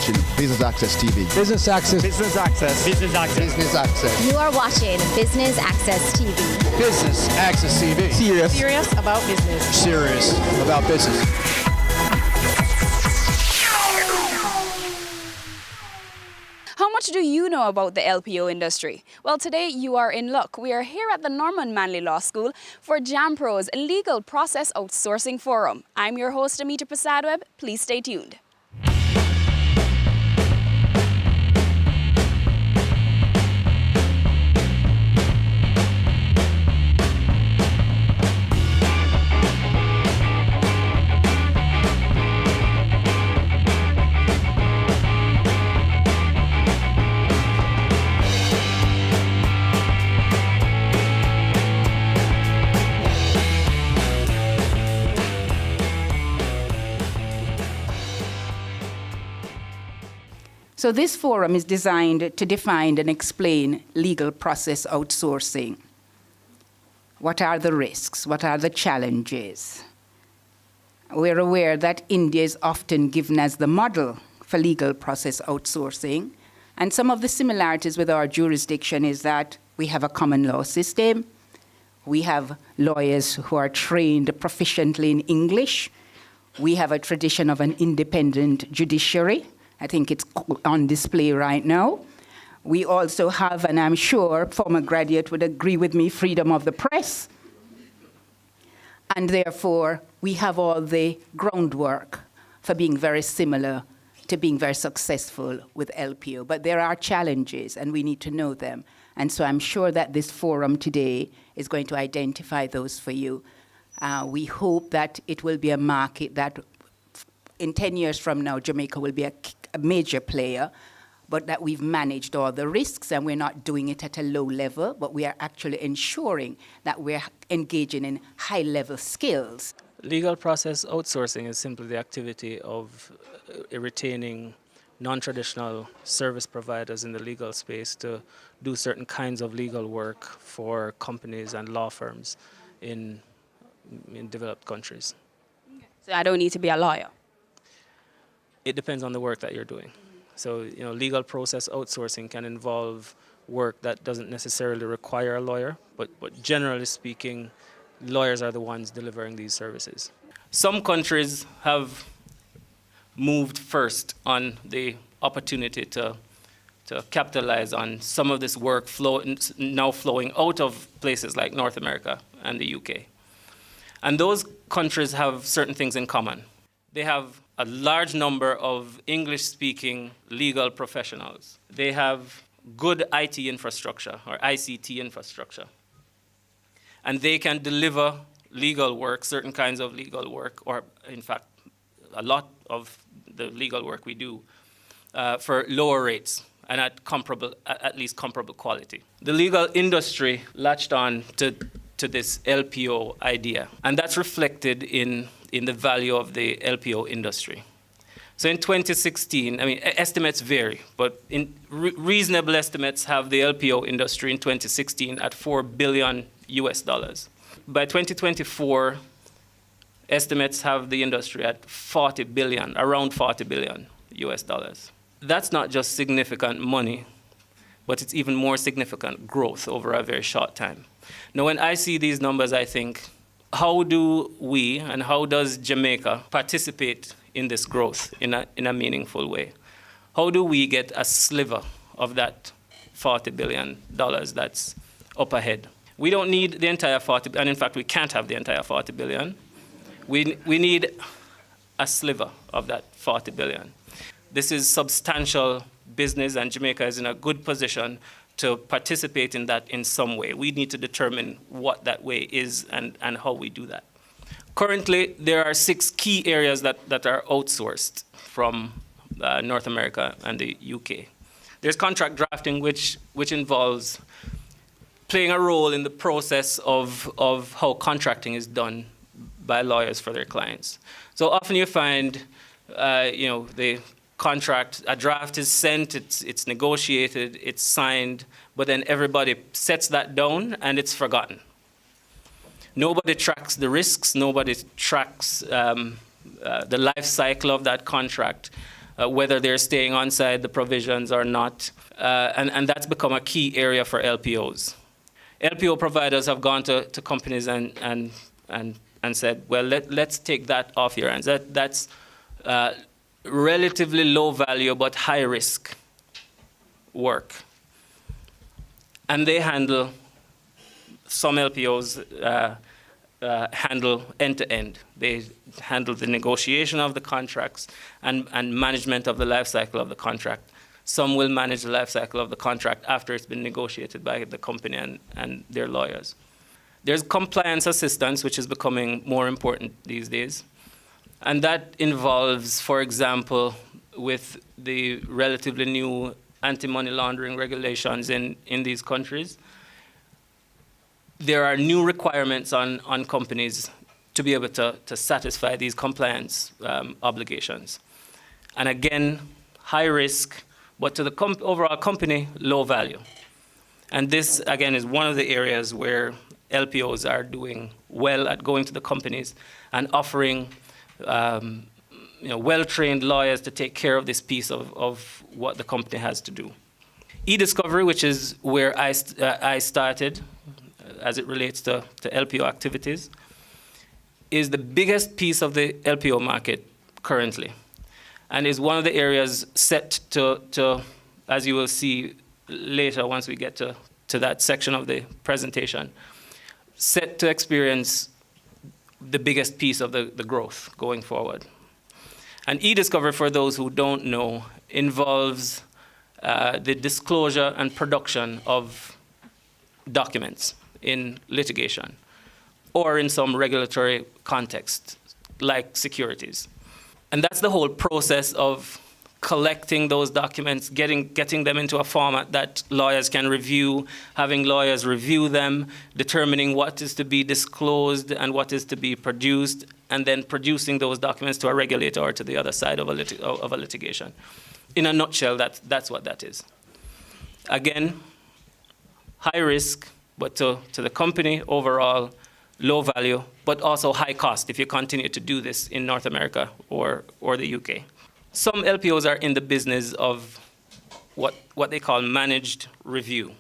watching Business Access TV. Business Access. Business Access. Business Access. Business Access. You are watching Business Access TV. Business Access TV. Serious about business. Serious about business. How much do you know about the LPO industry? Well, today you are in luck. We are here at the Norman Manley Law School for JAMPRO's Legal Process Outsourcing Forum. I'm your host, Amita Prasadweb. Please stay tuned. So this forum is designed to define and explain legal process outsourcing. What are the risks? What are the challenges? We're aware that India is often given as the model for legal process outsourcing. And some of the similarities with our jurisdiction is that we have a common law system. We have lawyers who are trained proficiently in English. We have a tradition of an independent judiciary. I think it's on display right now. We also have, and I'm sure former graduate would agree with me, freedom of the press. And therefore, we have all the groundwork for being very similar to being very successful with LPO. But there are challenges, and we need to know them. And so I'm sure that this forum today is going to identify those for you. We hope that it will be a market that in 10 years from now, Jamaica will be a major player, but that we've managed all the risks and we're not doing it at a low level, but we are actually ensuring that we're engaging in high-level skills. Legal process outsourcing is simply the activity of retaining non-traditional service providers in the legal space to do certain kinds of legal work for companies and law firms in developed countries. So I don't need to be a lawyer. It depends on the work that you're doing. So, legal process outsourcing can involve work that doesn't necessarily require a lawyer, but generally speaking, lawyers are the ones delivering these services. Some countries have moved first on the opportunity to capitalize on some of this work now flowing out of places like North America and the UK. And those countries have certain things in common. They have a large number of English-speaking legal professionals. They have good IT infrastructure or ICT infrastructure. And they can deliver legal work, certain kinds of legal work, or in fact, a lot of the legal work we do for lower rates and at least comparable quality. The legal industry latched on to this LPO idea, and that's reflected in the value of the LPO industry. So in 2016, estimates vary, but reasonable estimates have the LPO industry in 2016 at $4 billion US. By 2024, estimates have the industry at 40 billion, around 40 billion US dollars. That's not just significant money, but it's even more significant growth over a very short time. Now, when I see these numbers, I think, how do we and how does Jamaica participate in this growth in a meaningful way? How do we get a sliver of that $40 billion that's up ahead? We don't need the entire 40, and in fact, we can't have the entire 40 billion. We need a sliver of that 40 billion. This is substantial business, and Jamaica is in a good position to participate in that in some way. We need to determine what that way is and how we do that. Currently, there are 6 key areas that are outsourced from North America and the UK. There's contract drafting, which involves playing a role in the process of how contracting is done by lawyers for their clients. So often you find, the contract, a draft is sent, it's negotiated, it's signed, but then everybody sets that down and it's forgotten. Nobody tracks the risks, nobody tracks the life cycle of that contract. whether they're staying inside the provisions or not. And that's become a key area for LPOs. LPO providers have gone to companies and said, well, let's take that off your hands. That's relatively low value but high risk work. And they handle, some LPOs handle end-to-end. They handle the negotiation of the contracts and management of the life cycle of the contract. Some will manage the life cycle of the contract after it's been negotiated by the company and their lawyers. There's compliance assistance, which is becoming more important these days. And that involves, for example, with the relatively new anti-money laundering regulations in these countries, there are new requirements on companies to be able to satisfy these compliance obligations. And again, high risk, but to the overall company, low value. And this, again, is one of the areas where LPOs are doing well at going to the companies and offering well-trained lawyers to take care of this piece of what the company has to do. E-discovery, which is where I started as it relates to LPO activities, is the biggest piece of the LPO market currently, and is one of the areas set to, as you will see later once we get to that section of the presentation, set to experience the biggest piece of the growth going forward. And e-discovery, for those who don't know, involves the disclosure and production of documents in litigation or in some regulatory context, like securities. And that's the whole process of collecting those documents, getting them into a format that lawyers can review, having lawyers review them, determining what is to be disclosed and what is to be produced, and then producing those documents to a regulator or to the other side of a litigation. In a nutshell, that's what that is. Again, high risk, but to the company overall, low value, but also high cost if you continue to do this in North America or the UK. Some LPOs are in the business of what they call managed review.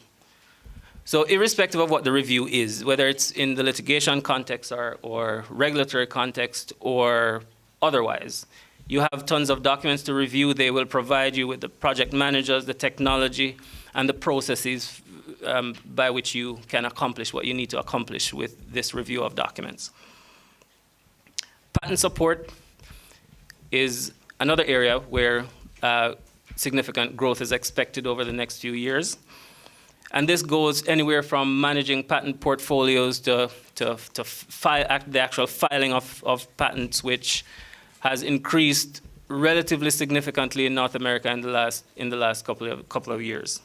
So irrespective of what the review is, whether it's in the litigation context or regulatory context or otherwise, you have tons of documents to review. They will provide you with the project managers, the technology, and the processes by which you can accomplish what you need to accomplish with this review of documents. Patent support is another area where significant growth is expected over the next few years. And this goes anywhere from managing patent portfolios to the actual filing of patents, which has increased relatively significantly in North America in the last couple of years.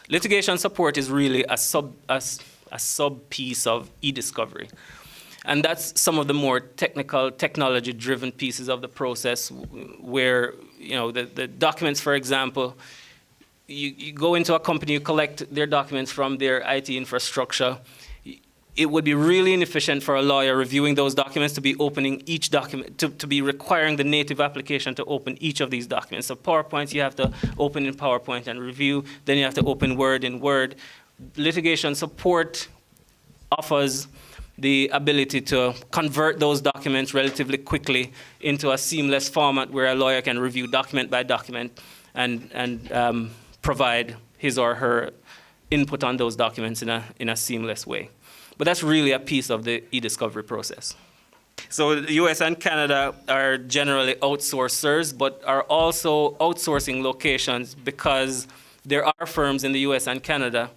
Litigation support is really a sub piece of e-discovery. And that's some of the more technical, technology-driven pieces of the process where, the documents, for example, you go into a company, you collect their documents from their IT infrastructure. It would be really inefficient for a lawyer reviewing those documents to be opening each document, to be requiring the native application to open each of these documents. So PowerPoint, you have to open in PowerPoint and review. Then you have to open Word in Word. Litigation support offers the ability to convert those documents relatively quickly into a seamless format where a lawyer can review document by document and provide his or her input on those documents in a seamless way. But that's really a piece of the e-discovery process. So the US and Canada are generally outsourcers, but are also outsourcing locations because there are firms in the US and Canada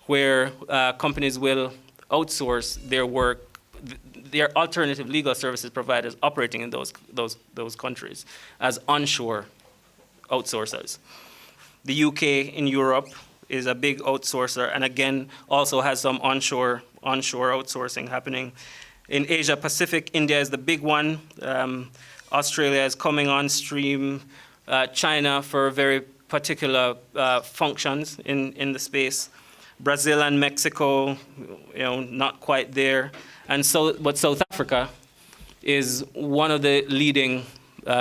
where companies will outsource their work, their alternative legal services providers operating in those countries as onshore outsourcers. The UK in Europe is a big outsourcer, and again also has some onshore outsourcing happening. In Asia Pacific, India is the big one. Australia is coming on stream. China for very particular functions in the space. Brazil and Mexico, not quite there. But South Africa is one of the leading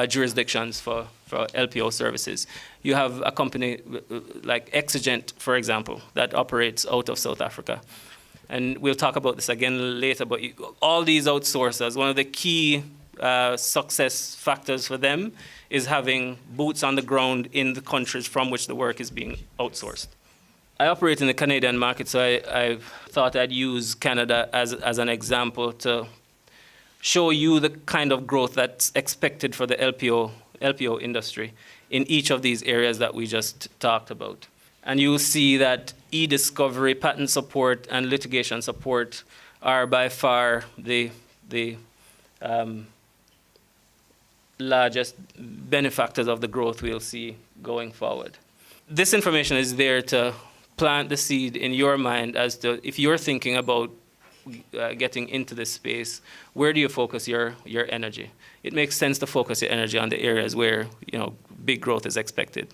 jurisdictions for for LPO services. You have a company like Exigent, for example, that operates out of South Africa. And we'll talk about this again later, but all these outsourcers, one of the key success factors for them is having boots on the ground in the countries from which the work is being outsourced. I operate in the Canadian market, so I thought I'd use Canada as an example to show you the kind of growth that's expected for the LPO industry in each of these areas that we just talked about. And you'll see that e-discovery, patent support, and litigation support are by far the largest benefactors of the growth we'll see going forward. This information is there to plant the seed in your mind as to if you're thinking about getting into this space, where do you focus your energy? It makes sense to focus your energy on the areas where big growth is expected.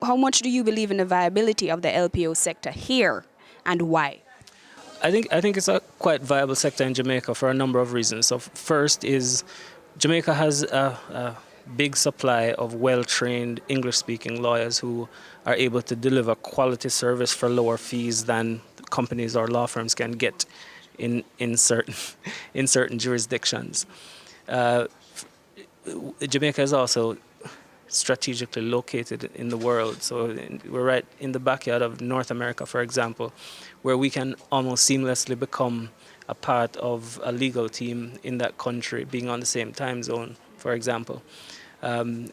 How much do you believe in the viability of the LPO sector here, and why? I think it's a quite viable sector in Jamaica for a number of reasons. So first is Jamaica has a big supply of well-trained English-speaking lawyers who are able to deliver quality service for lower fees than companies or law firms can get in certain jurisdictions. Jamaica is also strategically located in the world. So we're right in the backyard of North America, for example, where we can almost seamlessly become a part of a legal team in that country, being on the same time zone, for example.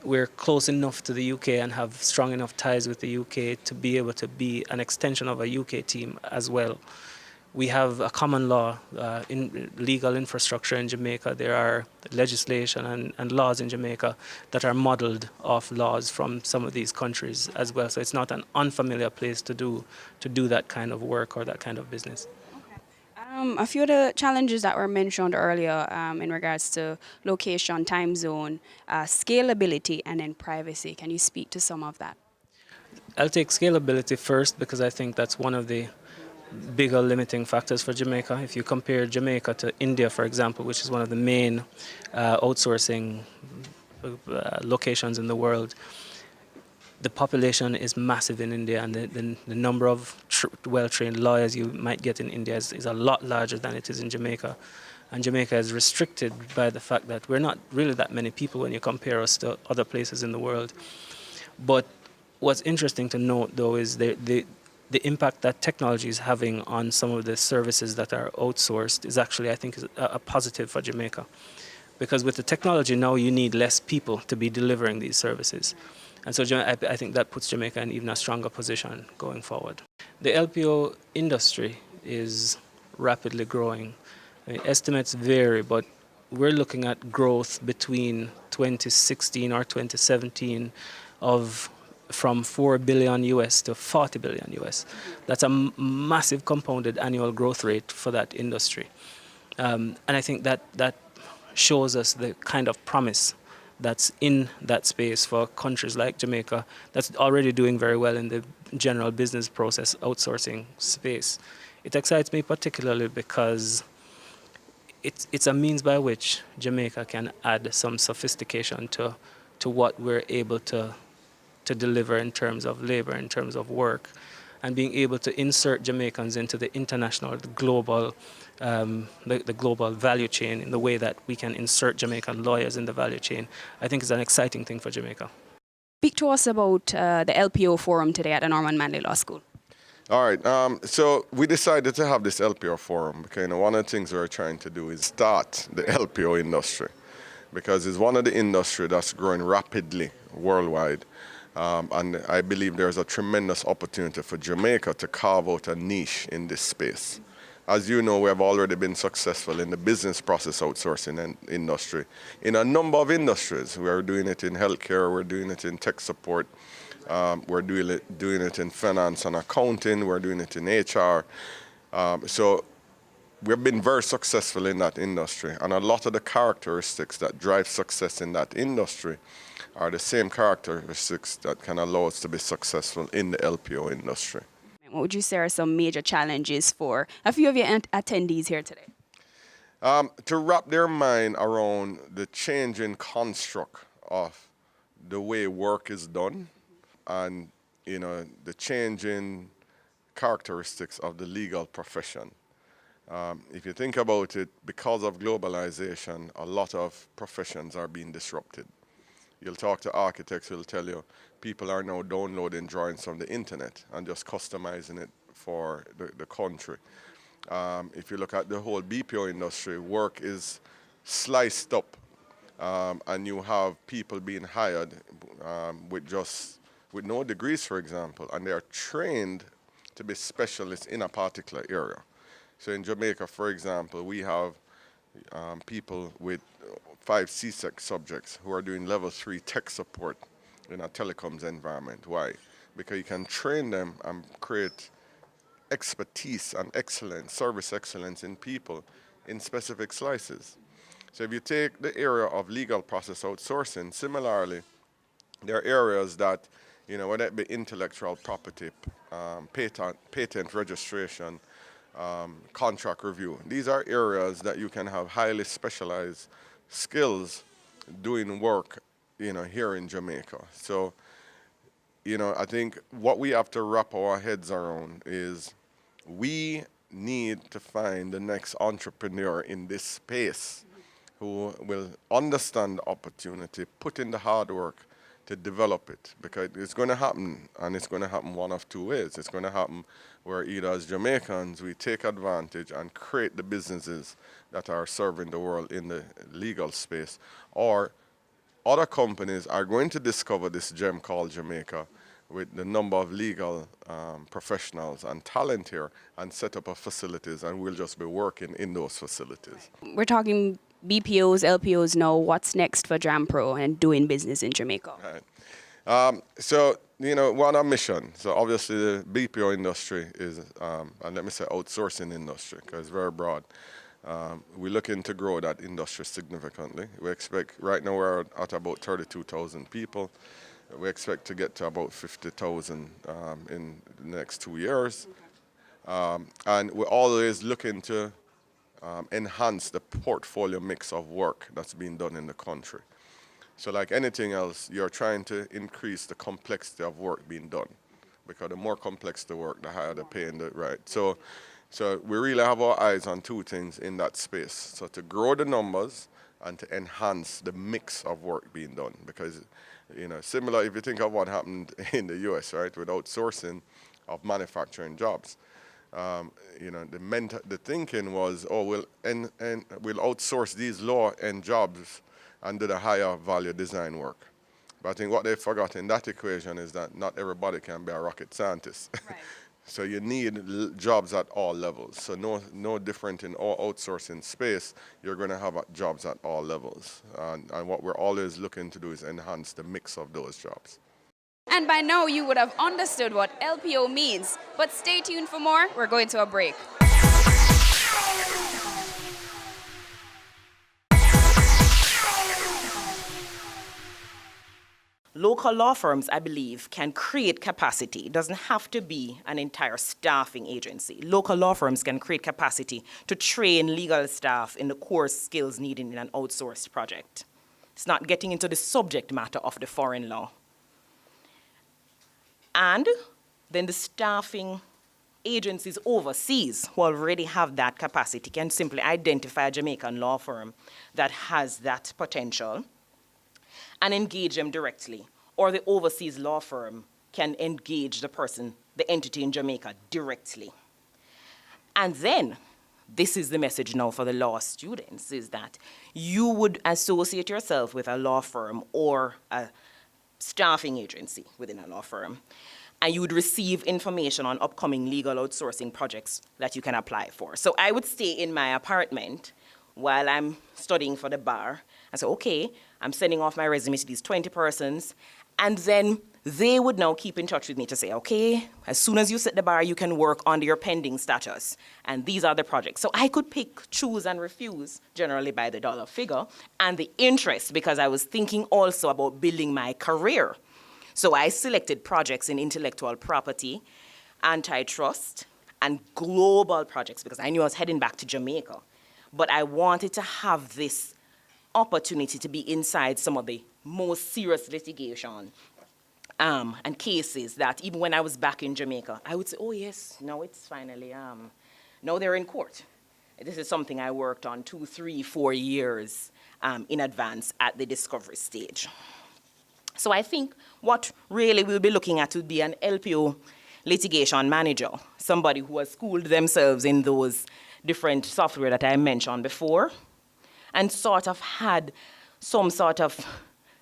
We're close enough to the UK and have strong enough ties with the UK to be able to be an extension of a UK team as well. We have a common law legal infrastructure in Jamaica. There are legislation and laws in Jamaica that are modeled off laws from some of these countries as well. So it's not an unfamiliar place to do that kind of work or that kind of business. A few of the challenges that were mentioned earlier in regards to location, time zone, scalability, and then privacy. Can you speak to some of that? I'll take scalability first because I think that's one of the bigger limiting factors for Jamaica. If you compare Jamaica to India, for example, which is one of the main outsourcing locations in the world, the population is massive in India, and the number of well-trained lawyers you might get in India is a lot larger than it is in Jamaica. And Jamaica is restricted by the fact that we're not really that many people when you compare us to other places in the world. But what's interesting to note, though, is the impact that technology is having on some of the services that are outsourced is actually, I think, is a positive for Jamaica. Because with the technology now, you need less people to be delivering these services. And so I think that puts Jamaica in even a stronger position going forward. The LPO industry is rapidly growing. I mean, estimates vary, but we're looking at growth between 2016 or 2017 from $4 billion US to $40 billion US. That's a massive compounded annual growth rate for that industry. And I think that shows us the kind of promise that's in that space for countries like Jamaica that's already doing very well in the general business process outsourcing space. It excites me particularly because it's a means by which Jamaica can add some sophistication to what we're able to deliver in terms of labor, in terms of work, and being able to insert Jamaicans into the international, the global value chain in the way that we can insert Jamaican lawyers in the value chain, I think is an exciting thing for Jamaica. Speak to us about the LPO Forum today at the Norman Manley Law School. All right, so we decided to have this LPO Forum because one of the things we're trying to do is start the LPO industry because it's one of the industries that's growing rapidly worldwide. And I believe there's a tremendous opportunity for Jamaica to carve out a niche in this space. As you know, we have already been successful in the business process outsourcing industry. In a number of industries, we are doing it in healthcare, we're doing it in tech support, we're doing it in finance and accounting, we're doing it in HR. So we've been very successful in that industry. And a lot of the characteristics that drive success in that industry are the same characteristics that can allow us to be successful in the LPO industry. What would you say are some major challenges for a few of your attendees here today? To wrap their mind around the changing construct of the way work is done and, you know, the changing characteristics of the legal profession. If you think about it, because of globalization, a lot of professions are being disrupted. You'll talk to architects who'll tell you people are now downloading drawings from the internet and just customizing it for the country. If you look at the whole BPO industry, work is sliced up, and you have people being hired with no degrees, for example, and they are trained to be specialists in a particular area. So in Jamaica, for example, we have people with 5 CSEC subjects who are doing level 3 tech support in a telecoms environment. Why? Because you can train them and create expertise and excellence, service excellence in people in specific slices. So if you take the area of legal process outsourcing, similarly, there are areas that, you know, whether it be intellectual property, patent registration, contract review. These are areas that you can have highly specialized skills doing work, you know, here in Jamaica. So, you know, I think what we have to wrap our heads around is we need to find the next entrepreneur in this space who will understand the opportunity, put in the hard work to develop it, because it's going to happen, and it's going to happen one of two ways. It's going to happen where either as Jamaicans we take advantage and create the businesses that are serving the world in the legal space, or other companies are going to discover this gem called Jamaica with the number of legal professionals and talent here and set up facilities, and we'll just be working in those facilities. We're talking BPOs, LPOs now. What's next for JAMPRO and doing business in Jamaica? Right. So, you know, we're on a mission. So obviously the BPO industry is, and let me say outsourcing industry, because it's very broad. We're looking to grow that industry significantly. We expect, right now we're at about 32,000 people. We expect to get to about 50,000 in the next 2 years. And we're always looking to enhance the portfolio mix of work that's being done in the country. So like anything else, you're trying to increase the complexity of work being done, because the more complex the work, the higher the pay in the right. So we really have our eyes on two things in that space. So to grow the numbers and to enhance the mix of work being done, because, you know, similar if you think of what happened in the US, right, with outsourcing of manufacturing jobs. You know, the thinking was, oh, we'll outsource these low-end jobs and do the higher value design work. But I think what they forgot in that equation is that not everybody can be a rocket scientist. Right. So you need jobs at all levels. So no different in all outsourcing space, you're going to have jobs at all levels. And what we're always looking to do is enhance the mix of those jobs. And by now you would have understood what LPO means. But stay tuned for more. We're going to a break. Local law firms, I believe, can create capacity. It doesn't have to be an entire staffing agency. Local law firms can create capacity to train legal staff in the core skills needed in an outsourced project. It's not getting into the subject matter of the foreign law. And then the staffing agencies overseas who already have that capacity can simply identify a Jamaican law firm that has that potential and engage them directly. Or the overseas law firm can engage the person, the entity in Jamaica, directly. And then, this is the message now for the law students, is that you would associate yourself with a law firm or a staffing agency within a law firm, and you would receive information on upcoming legal outsourcing projects that you can apply for. So I would stay in my apartment while I'm studying for the bar and say, okay, I'm sending off my resume to these 20 persons, and then they would now keep in touch with me to say, okay, as soon as you set the bar, you can work under your pending status, and these are the projects. So I could pick, choose, and refuse, generally by the dollar figure, and the interest, because I was thinking also about building my career. So I selected projects in intellectual property, antitrust, and global projects, because I knew I was heading back to Jamaica. But I wanted to have this opportunity to be inside some of the most serious litigation and cases that even when I was back in Jamaica, I would say, oh yes, now it's finally, now they're in court. This is something I worked on 2, 3, 4 years in advance at the discovery stage. So I think what really we'll be looking at would be an LPO litigation manager, somebody who has schooled themselves in those different software that I mentioned before, and sort of had some sort of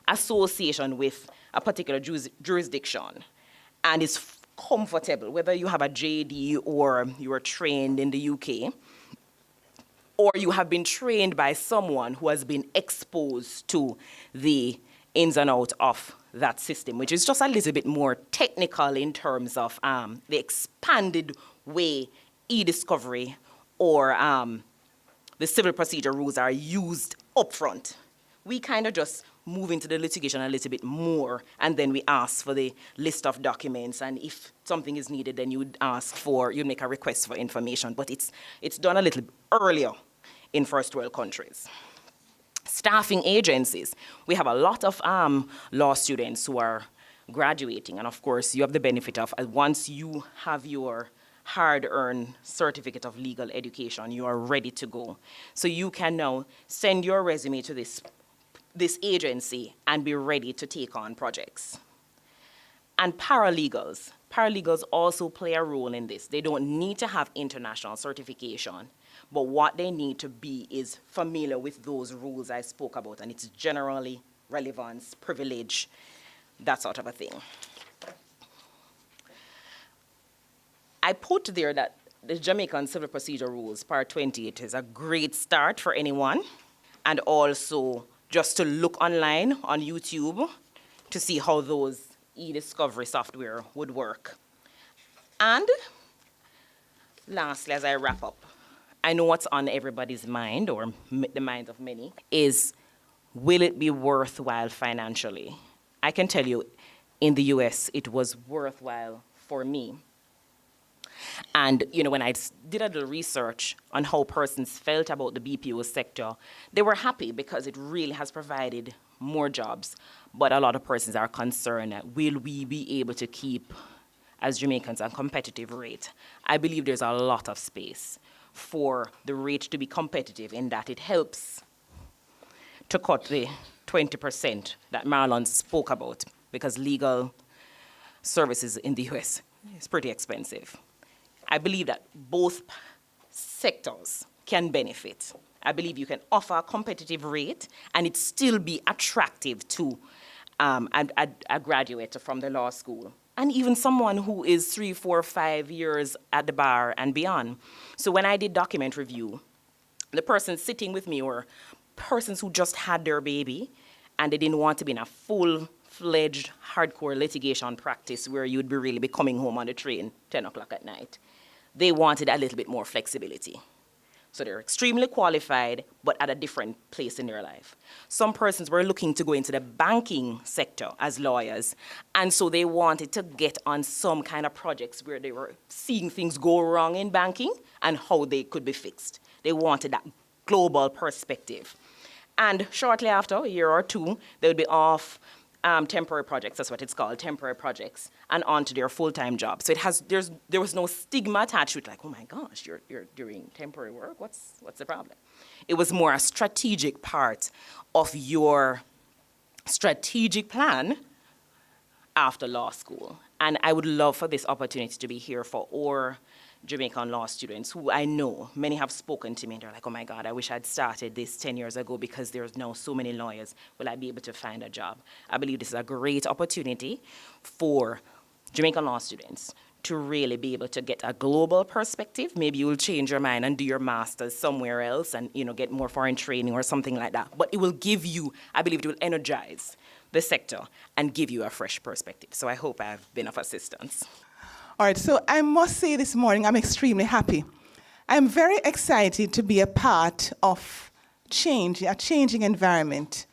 association with a particular jurisdiction, and is comfortable, whether you have a JD or you are trained in the UK, or you have been trained by someone who has been exposed to the ins and outs of that system, which is just a little bit more technical in terms of the expanded way e-discovery or the civil procedure rules are used upfront. We kind of just move into the litigation a little bit more, and then we ask for the list of documents, and if something is needed, then you'd make a request for information, but it's done a little earlier in first world countries. Staffing agencies. We have a lot of law students who are graduating, and of course you have the benefit of once you have your hard-earned certificate of legal education, you are ready to go. So you can now send your resume to this agency and be ready to take on projects. And paralegals. Paralegals also play a role in this. They don't need to have international certification, but what they need to be is familiar with those rules I spoke about, and it's generally relevance, privilege, that sort of a thing. I put there that the Jamaican Civil Procedure Rules, Part 28, is a great start for anyone, and also just to look online on YouTube to see how those e-discovery software would work. And lastly, as I wrap up, I know what's on everybody's mind, or the minds of many, is will it be worthwhile financially? I can tell you, in the US, it was worthwhile for me. And when I did a little research on how persons felt about the BPO sector, they were happy because it really has provided more jobs. But a lot of persons are concerned that will we be able to keep, as Jamaicans, a competitive rate? I believe there's a lot of space for the rate to be competitive in that it helps to cut the 20% that Marlon spoke about, because legal services in the US is pretty expensive. I believe that both sectors can benefit. I believe you can offer a competitive rate and it still be attractive to a graduate from the law school, and even someone who is 3, 4, 5 years at the bar and beyond. So when I did document review, the persons sitting with me were persons who just had their baby and they didn't want to be in a full-fledged, hardcore litigation practice where you'd really be coming home on the train 10 o'clock at night. They wanted a little bit more flexibility. So they're extremely qualified, but at a different place in their life. Some persons were looking to go into the banking sector as lawyers, and so they wanted to get on some kind of projects where they were seeing things go wrong in banking and how they could be fixed. They wanted that global perspective. And shortly after, a year or two, they would be off temporary projects, that's what it's called, temporary projects, and on to their full-time job. So there was no stigma attached to it, like, oh my gosh, you're doing temporary work, what's the problem? It was more a strategic part of your strategic plan after law school. And I would love for this opportunity to be here for all Jamaican law students who I know, many have spoken to me, and they're like, oh my God, I wish I'd started this 10 years ago because there's now so many lawyers. Will I be able to find a job? I believe this is a great opportunity for Jamaican law students to really be able to get a global perspective. Maybe you'll change your mind and do your master's somewhere else and get more foreign training or something like that. But it will give you, I believe it will energize the sector and give you a fresh perspective. So I hope I've been of assistance. All right, so I must say this morning, I'm extremely happy. I'm very excited to be a part of change, a changing environment.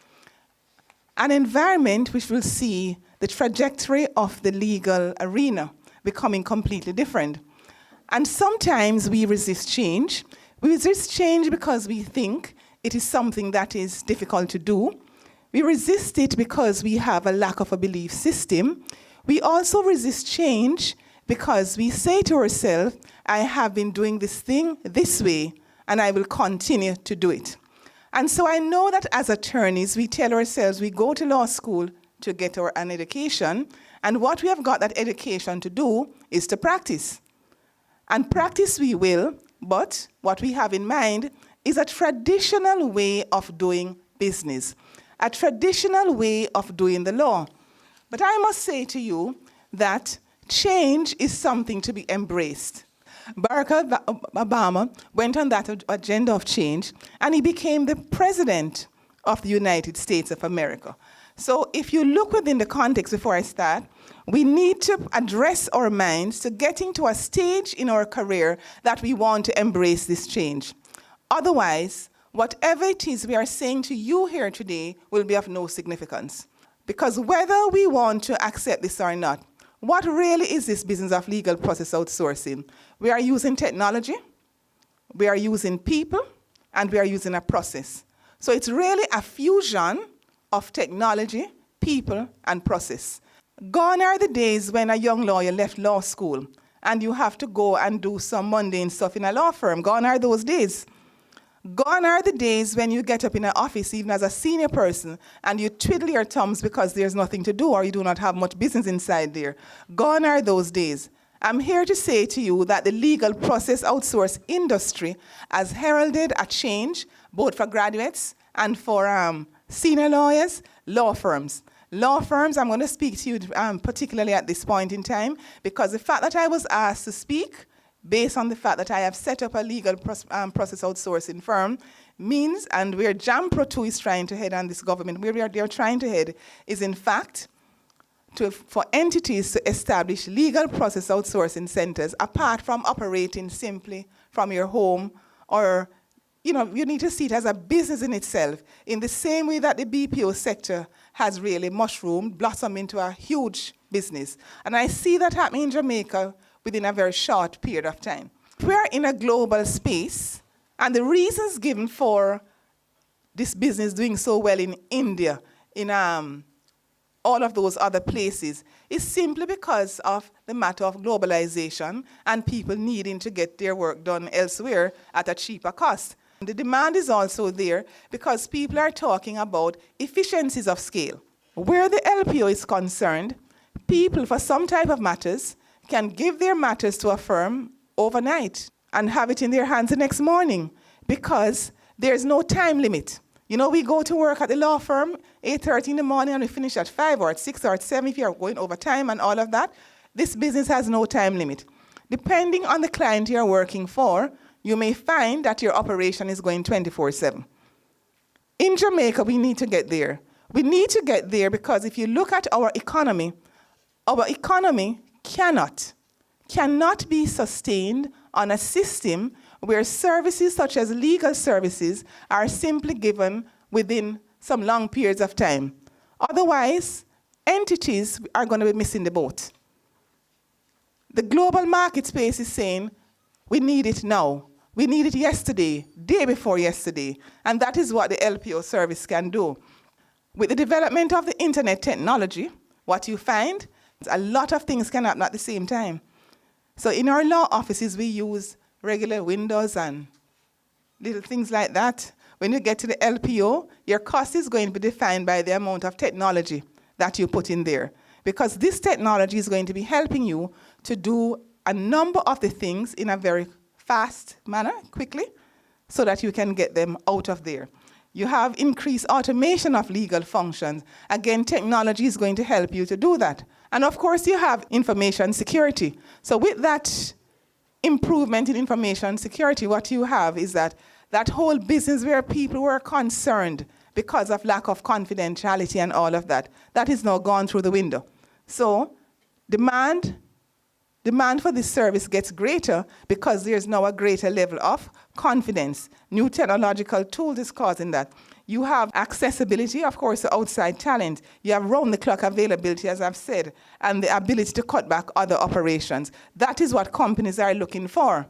An environment which will see the trajectory of the legal arena becoming completely different. And sometimes we resist change. We resist change because we think it is something that is difficult to do. We resist it because we have a lack of a belief system. We also resist change because we say to ourselves, I have been doing this thing this way, and I will continue to do it. And so I know that as attorneys, we tell ourselves we go to law school to get an education, and what we have got that education to do is to practice. And practice we will, but what we have in mind is a traditional way of doing business, a traditional way of doing the law. But I must say to you that change is something to be embraced. Barack Obama went on that agenda of change, and he became the president of the United States of America. So if you look within the context before I start, we need to address our minds to getting to a stage in our career that we want to embrace this change. Otherwise, whatever it is we are saying to you here today will be of no significance. Because whether we want to accept this or not, what really is this business of legal process outsourcing? We are using technology, we are using people, and we are using a process. So it's really a fusion of technology, people, and process. Gone are the days when a young lawyer left law school and you have to go and do some mundane stuff in a law firm. Gone are those days. Gone are the days when you get up in an office, even as a senior person, and you twiddle your thumbs because there's nothing to do or you do not have much business inside there. Gone are those days. I'm here to say to you that the legal process outsource industry has heralded a change, both for graduates and for senior lawyers, law firms. Law firms, I'm going to speak to you particularly at this point in time, because the fact that I was asked to speak based on the fact that I have set up a legal process outsourcing firm means, and where JAMPRO 2 is trying to head on this government, where they're trying to head is in fact for entities to establish legal process outsourcing centers apart from operating simply from your home, or you need to see it as a business in itself, in the same way that the BPO sector has really mushroomed, blossomed into a huge business. And I see that happening in Jamaica within a very short period of time. We're in a global space, and the reasons given for this business doing so well in India, in all of those other places, is simply because of the matter of globalization and people needing to get their work done elsewhere at a cheaper cost. The demand is also there because people are talking about efficiencies of scale. Where the LPO is concerned, people for some type of matters can give their matters to a firm overnight and have it in their hands the next morning because there's no time limit. We go to work at the law firm 8:30 in the morning and we finish at 5 or at 6 or at 7 if you're going overtime and all of that. This business has no time limit. Depending on the client you're working for, you may find that your operation is going 24/7. In Jamaica, we need to get there. We need to get there because if you look at our economy cannot be sustained on a system where services such as legal services are simply given within some long periods of time. Otherwise, entities are going to be missing the boat. The global market space is saying, we need it now. We need it yesterday, day before yesterday, and that is what the LPO service can do. With the development of the internet technology, what you find is a lot of things can happen at the same time. So in our law offices, we use regular windows and little things like that. When you get to the LPO, your cost is going to be defined by the amount of technology that you put in there, because this technology is going to be helping you to do a number of the things in a very fast manner, quickly, so that you can get them out of there. You have increased automation of legal functions. Again, technology is going to help you to do that. And of course, you have information security. So with that improvement in information security, what you have is that whole business where people were concerned because of lack of confidentiality and all of that, that is now gone through the window. So demand for this service gets greater because there's now a greater level of confidence. New technological tools is causing that. You have accessibility, of course, to outside talent. You have round-the-clock availability, as I've said, and the ability to cut back other operations. That is what companies are looking for.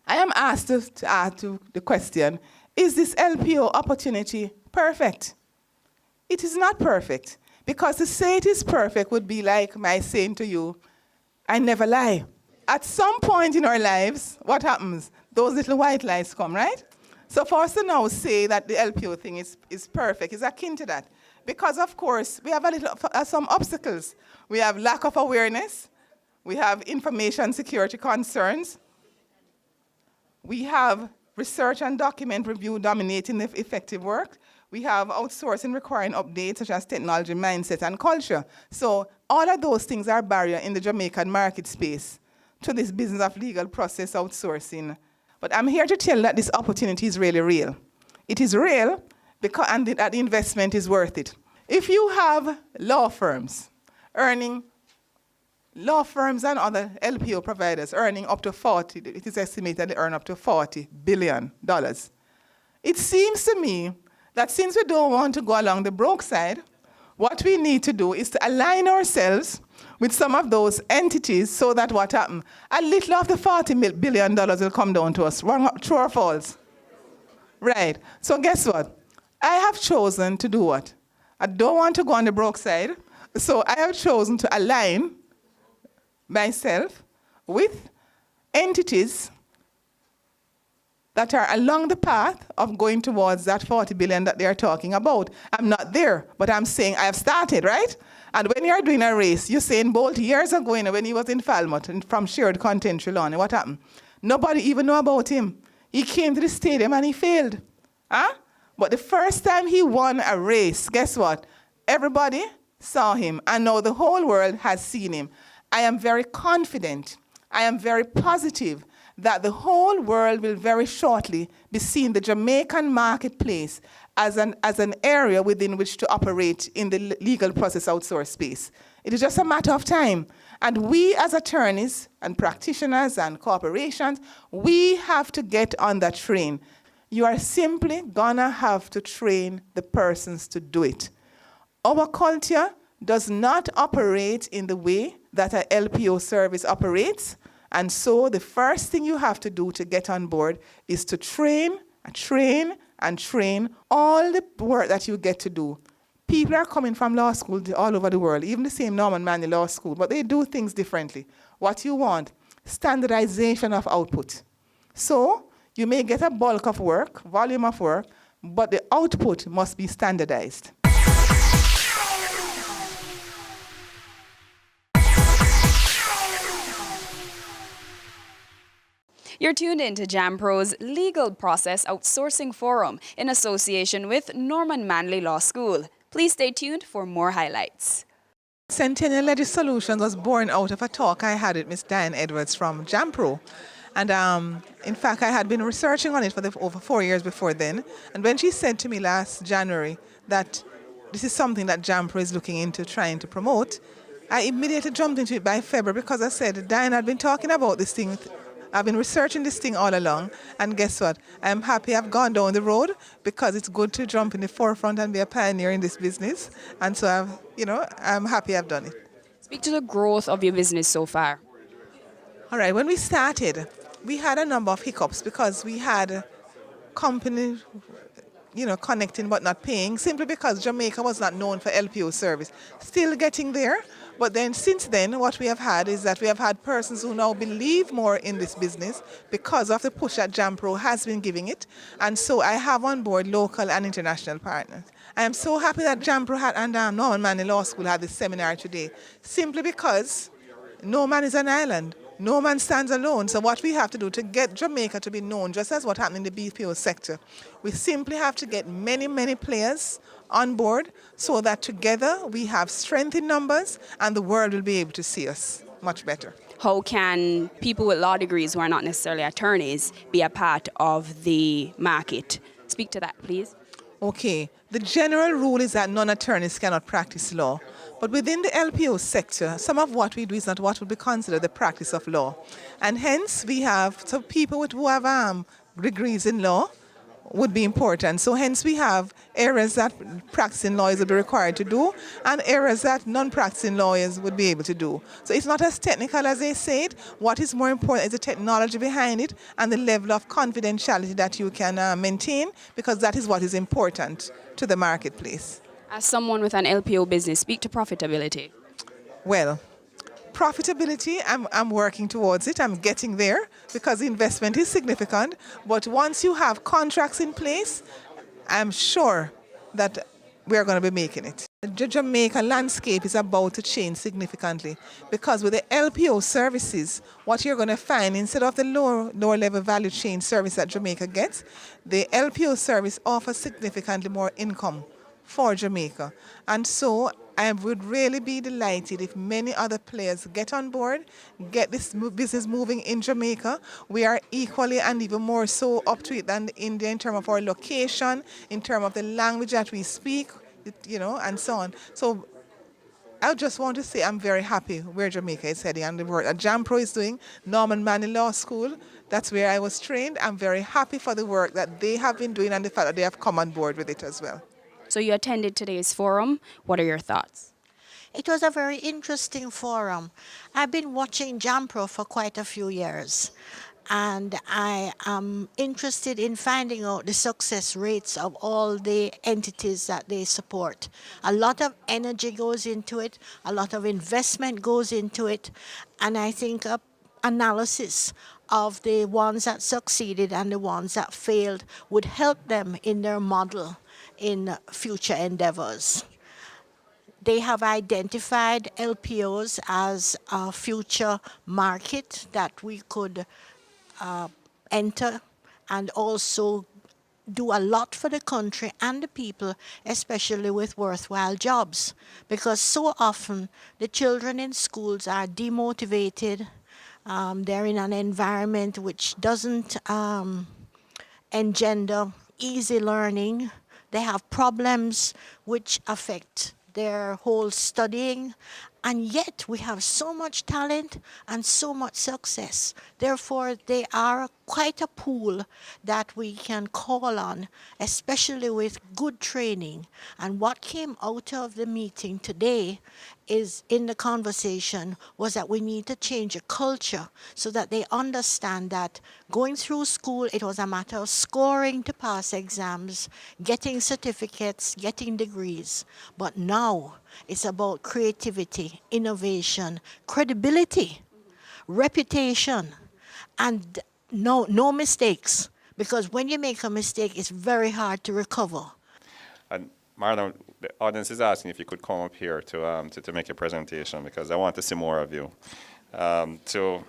I am asked to add to the question, is this LPO opportunity perfect? it is not perfect. Because to say it is perfect would be like my saying to you, I never lie. At some point in our lives, what happens? Those little white lies come, right? So for us to now say that the LPO thing is perfect is akin to that. Because, of course, we have some obstacles. We have lack of awareness. We have information security concerns. We have research and document review dominating the effective work. We have outsourcing requiring updates such as technology, mindset, and culture. So all of those things are barriers in the Jamaican market space to this business of legal process outsourcing. But I'm here to tell you that this opportunity is really real. It is real and that the investment is worth it. If you have law firms and other LPO providers earning up to it is estimated they earn up to $40 billion. It seems to me that since we don't want to go along the broke side, what we need to do is to align ourselves with some of those entities so that what happens? A little of the $40 billion will come down to us. True or false? Right. So guess what? I have chosen to do what? I don't want to go on the broke side, so I have chosen to align myself with entities that are along the path of going towards that $40 billion that they are talking about. I'm not there, but I'm saying I have started, right? And when you're doing a race, Usain Bolt years ago when he was in Falmouth from shared content Trelawney, what happened? Nobody even knew about him. He came to the stadium and he failed. Huh? But the first time he won a race, guess what? Everybody saw him, and now the whole world has seen him. I am very confident, I am very positive that the whole world will very shortly be seeing the Jamaican marketplace as an area within which to operate in the legal process outsource space. It is just a matter of time. And we as attorneys and practitioners and corporations, we have to get on that train. You are simply gonna have to train the persons to do it. Our culture does not operate in the way that an LPO service operates. And so the first thing you have to do to get on board is to train all the work that you get to do. People are coming from law school all over the world, even the same Norman Manley Law School, but they do things differently. What you want? Standardization of output. So you may get a bulk of work, volume of work, but the output must be standardized. You're tuned in to JAMPRO's Legal Process Outsourcing Forum in association with Norman Manley Law School. Please stay tuned for more highlights. Centennial Legis Solutions was born out of a talk I had with Ms. Diane Edwards from JAMPRO. And in fact, I had been researching on it for over 4 years before then. And when she said to me last January that this is something that JAMPRO is looking into trying to promote, I immediately jumped into it by February because I said, Diane had been talking about this thing. I've been researching this thing all along, and guess what? I'm happy I've gone down the road because it's good to jump in the forefront and be a pioneer in this business. And so I'm happy I've done it. Speak to the growth of your business so far. All right, when we started, we had a number of hiccups because we had companies, connecting but not paying, simply because Jamaica was not known for LPO service. Still getting there. But then since then, what we have had is that we have had persons who now believe more in this business because of the push that JAMPRO has been giving it. And so I have on board local and international partners. I am so happy that JAMPRO and Norman Manley Law School had this seminar today, simply because no man is an island. No man stands alone. So what we have to do to get Jamaica to be known, just as what happened in the BPO sector, we simply have to get many, many players on board so that together we have strength in numbers and the world will be able to see us much better. How can people with law degrees who are not necessarily attorneys be a part of the market? Speak to that, please. Okay. The general rule is that non-attorneys cannot practice law. But within the LPO sector, some of what we do is not what would be considered the practice of law. And hence, we have some people who have degrees in law would be important. So hence we have areas that practicing lawyers would be required to do and areas that non-practicing lawyers would be able to do. So it's not as technical as they say it. What is more important is the technology behind it and the level of confidentiality that you can maintain, because that is what is important to the marketplace. As someone with an LPO business, speak to profitability. Well, profitability, I'm working towards it. I'm getting there because the investment is significant. But once you have contracts in place, I'm sure that we are going to be making it. The Jamaica landscape is about to change significantly because with the LPO services, what you're going to find, instead of the lower level value chain service that Jamaica gets, the LPO service offers significantly more income for Jamaica. And so I would really be delighted if many other players get on board, get this business moving in Jamaica. We are equally and even more so up to it than India in terms of our location, in terms of the language that we speak, and so on. So I just want to say I'm very happy where Jamaica is heading and the work that JAMPRO is doing, Norman Manley Law School. That's where I was trained. I'm very happy for the work that they have been doing and the fact that they have come on board with it as well. So you attended today's forum. What are your thoughts? It was a very interesting forum. I've been watching JAMPRO for quite a few years, and I am interested in finding out the success rates of all the entities that they support. A lot of energy goes into it, a lot of investment goes into it, and I think an analysis of the ones that succeeded and the ones that failed would help them in their model in future endeavors. They have identified LPOs as a future market that we could enter and also do a lot for the country and the people, especially with worthwhile jobs. Because so often the children in schools are demotivated. They're in an environment which doesn't engender easy learning. They have problems which affect their whole studying, and yet we have so much talent and so much success. Therefore, they are quite a pool that we can call on, especially with good training. And what came out of the meeting today is, in the conversation, was that we need to change a culture so that they understand that going through school, it was a matter of scoring to pass exams, getting certificates, getting degrees. But now it's about creativity, innovation, credibility, reputation, and no mistakes. Because when you make a mistake, it's very hard to recover. And Marlon, the audience is asking if you could come up here to make a presentation, because I want to see more of you. To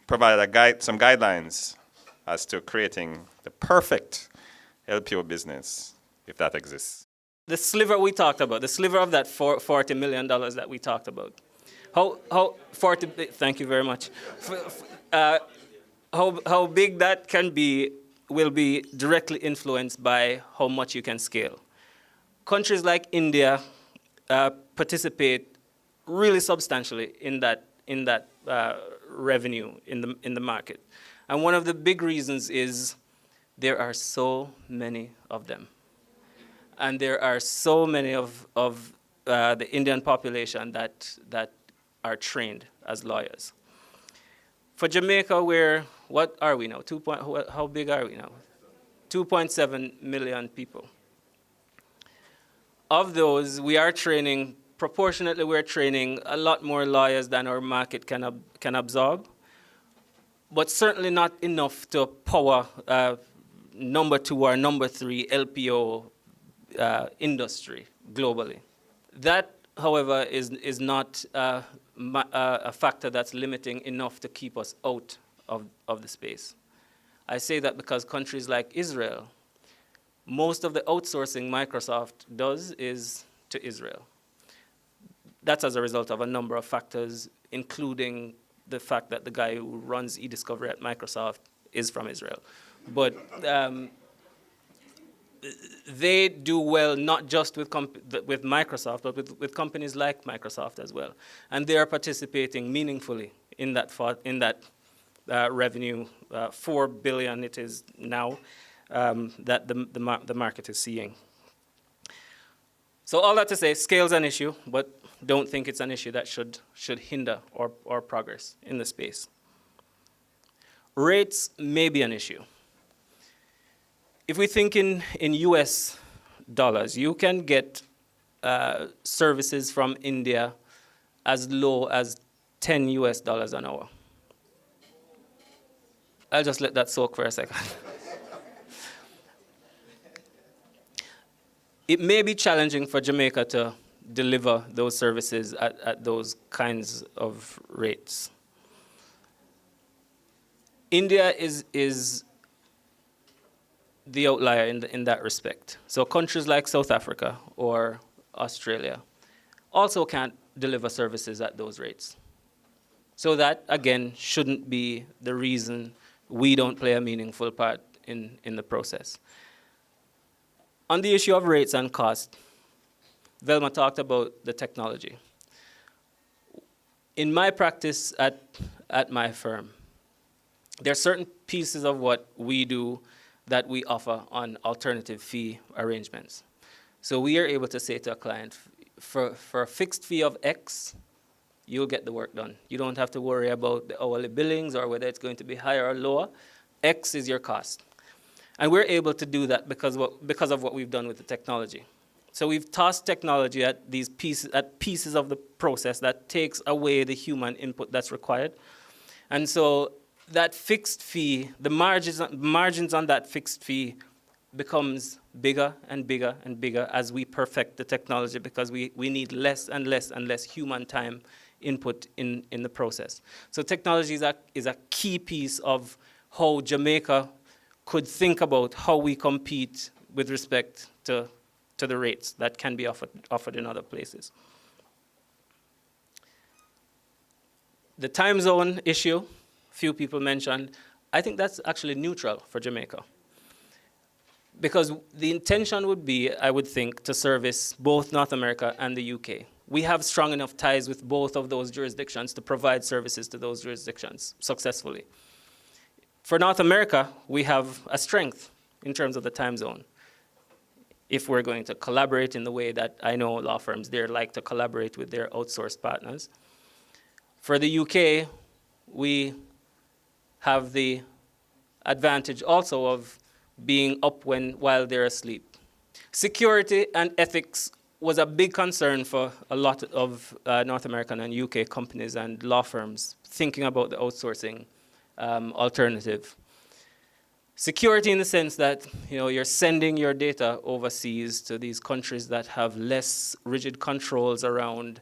provide some guidelines as to creating the perfect LPO business, if that exists. The sliver we talked about, the sliver of that $40 million that we talked about. How 40? Thank you very much. How big that can be will be directly influenced by how much you can scale. Countries like India participate really substantially in that revenue in the market, and one of the big reasons is there are so many of them, and there are so many of the Indian population that are trained as lawyers. For Jamaica, what are we now? How big are we now? 2.7 million people. Of those, proportionately we're training a lot more lawyers than our market can absorb, but certainly not enough to power number 2 or number 3 LPO industry globally. That, however, is not a factor that's limiting enough to keep us out of the space. I say that because countries like Israel, most of the outsourcing Microsoft does is to Israel. That's as a result of a number of factors, including the fact that the guy who runs eDiscovery at Microsoft is from Israel. But they do well not just with Microsoft, but with companies like Microsoft as well. And they are participating meaningfully in that revenue, $4 billion it is now, that the market is seeing. So all that to say, scale's an issue, but don't think it's an issue that should hinder our progress in the space. Rates may be an issue. If we think in US You can get services from India as low as $10 an hour. I'll just let that soak for a second. It may be challenging for Jamaica to deliver those services at those kinds of rates. India is the outlier in that respect. So countries like South Africa or Australia also can't deliver services at those rates. So that, again, shouldn't be the reason we don't play a meaningful part in the process. On the issue of rates and cost, Velma talked about the technology. In my practice at my firm, there are certain pieces of what we do that we offer on alternative fee arrangements. So we are able to say to a client, for a fixed fee of X, you'll get the work done. You don't have to worry about the hourly billings or whether it's going to be higher or lower. X is your cost. And we're able to do that because of what we've done with the technology. So we've tossed technology at these pieces of the process that takes away the human input that's required. And so that fixed fee, the margins on that fixed fee becomes bigger and bigger and bigger as we perfect the technology, because we need less and less and less human time input in the process. So technology is a key piece of how Jamaica could think about how we compete with respect to the rates that can be offered in other places. The time zone issue, few people mentioned, I think that's actually neutral for Jamaica. Because the intention would be, I would think, to service both North America and the UK. We have strong enough ties with both of those jurisdictions to provide services to those jurisdictions successfully. For North America, we have a strength in terms of the time zone. If we're going to collaborate in the way that I know law firms there like to collaborate with their outsourced partners. For the UK, we have the advantage also of being up while they're asleep. Security and ethics was a big concern for a lot of North American and UK companies and law firms thinking about the outsourcing alternative. Security in the sense that you're sending your data overseas to these countries that have less rigid controls around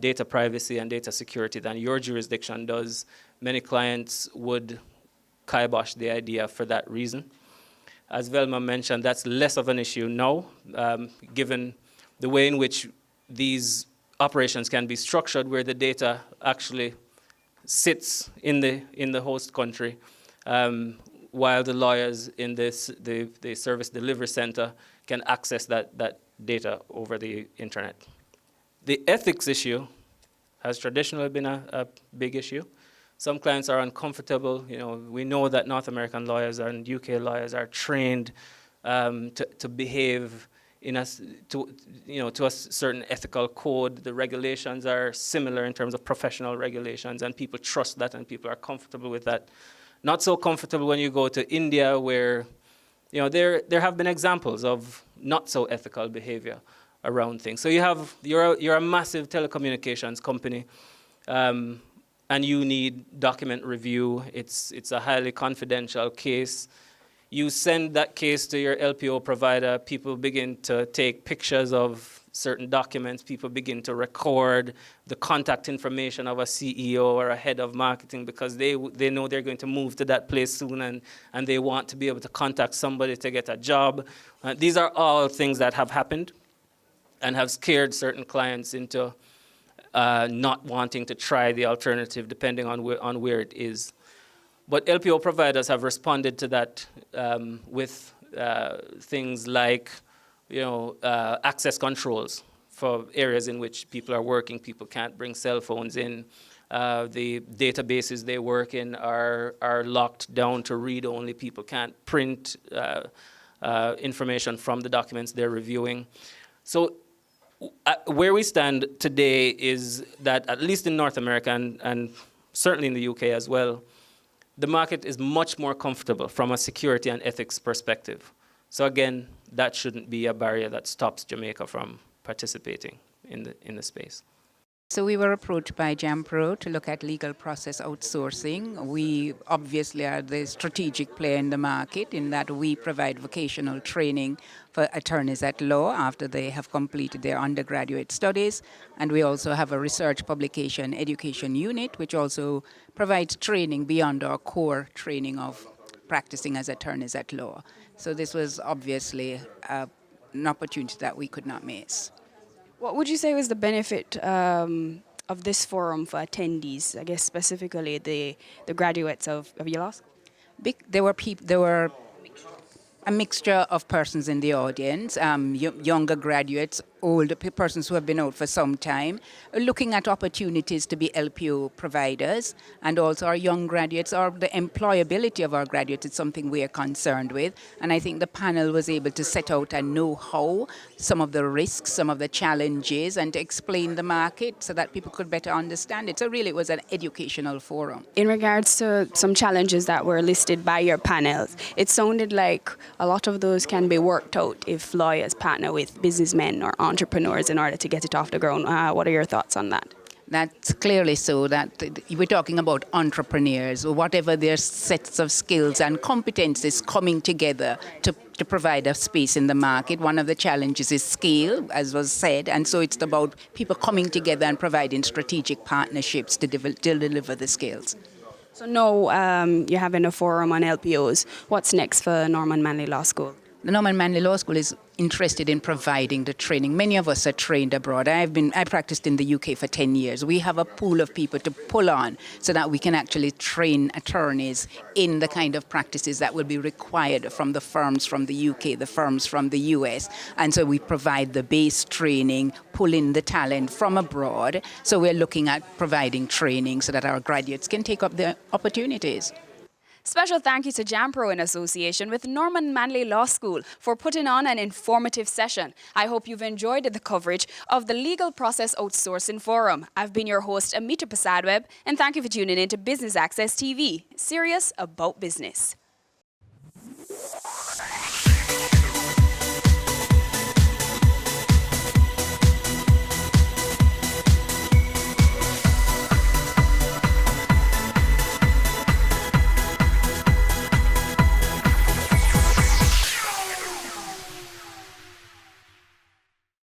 data privacy and data security than your jurisdiction does. Many clients would kibosh the idea for that reason. As Velma mentioned, that's less of an issue now, given the way in which these operations can be structured, where the data actually sits in the host country, while the lawyers in the service delivery center can access that data over the internet. The ethics issue has traditionally been a big issue. Some clients are uncomfortable. We know that North American lawyers and UK lawyers are trained to behave to a certain ethical code. The regulations are similar in terms of professional regulations, and people trust that, and people are comfortable with that. Not so comfortable when you go to India, where there have been examples of not so ethical behavior around things. So you're a massive telecommunications company, and you need document review. It's a highly confidential case. You send that case to your LPO provider, people begin to take pictures of certain documents, people begin to record the contact information of a CEO or a head of marketing, because they know they're going to move to that place soon, and they want to be able to contact somebody to get a job. These are all things that have happened and have scared certain clients into not wanting to try the alternative, depending on where it is. But LPO providers have responded to that with things like, access controls for areas in which people are working. People can't bring cell phones in. The databases they work in are locked down to read only. People can't print information from the documents they're reviewing. So where we stand today is that, at least in North America and certainly in the UK as well, the market is much more comfortable from a security and ethics perspective. So again, that shouldn't be a barrier that stops Jamaica from participating in the space. So we were approached by JAMPRO to look at legal process outsourcing. We obviously are the strategic player in the market in that we provide vocational training for attorneys at law after they have completed their undergraduate studies. And we also have a research publication education unit, which also provides training beyond our core training of practicing as attorneys at law. So this was obviously an opportunity that we could not miss. What would you say was the benefit of this forum for attendees, I guess specifically the graduates of your law school? There were a mixture of persons in the audience, younger graduates, older persons who have been out for some time, looking at opportunities to be LPO providers, and also our young graduates, or the employability of our graduates is something we are concerned with. And I think the panel was able to set out a know-how, some of the risks, some of the challenges, and to explain the market so that people could better understand it. So really it was an educational forum. In regards to some challenges that were listed by your panels, it sounded like a lot of those can be worked out if lawyers partner with businessmen or entrepreneurs in order to get it off the ground. What are your thoughts on that? That's clearly so, that we're talking about entrepreneurs, or whatever their sets of skills and competencies coming together to provide a space in the market. One of the challenges is scale, as was said, and so it's about people coming together and providing strategic partnerships to deliver the skills. So now you're having a forum on LPOs. What's next for Norman Manley Law School? The Norman Manley Law School is interested in providing the training. Many of us are trained abroad. I practiced in the UK for 10 years. We have a pool of people to pull on so that we can actually train attorneys in the kind of practices that will be required from the firms from the UK, the firms from the US. And so we provide the base training, pull in the talent from abroad. So we're looking at providing training so that our graduates can take up the opportunities. Special thank you to JAMPRO in association with Norman Manley Law School for putting on an informative session. I hope you've enjoyed the coverage of the Legal Process Outsourcing Forum. I've been your host, Amita Prasadweb, and thank you for tuning in to Business Access TV, serious about business.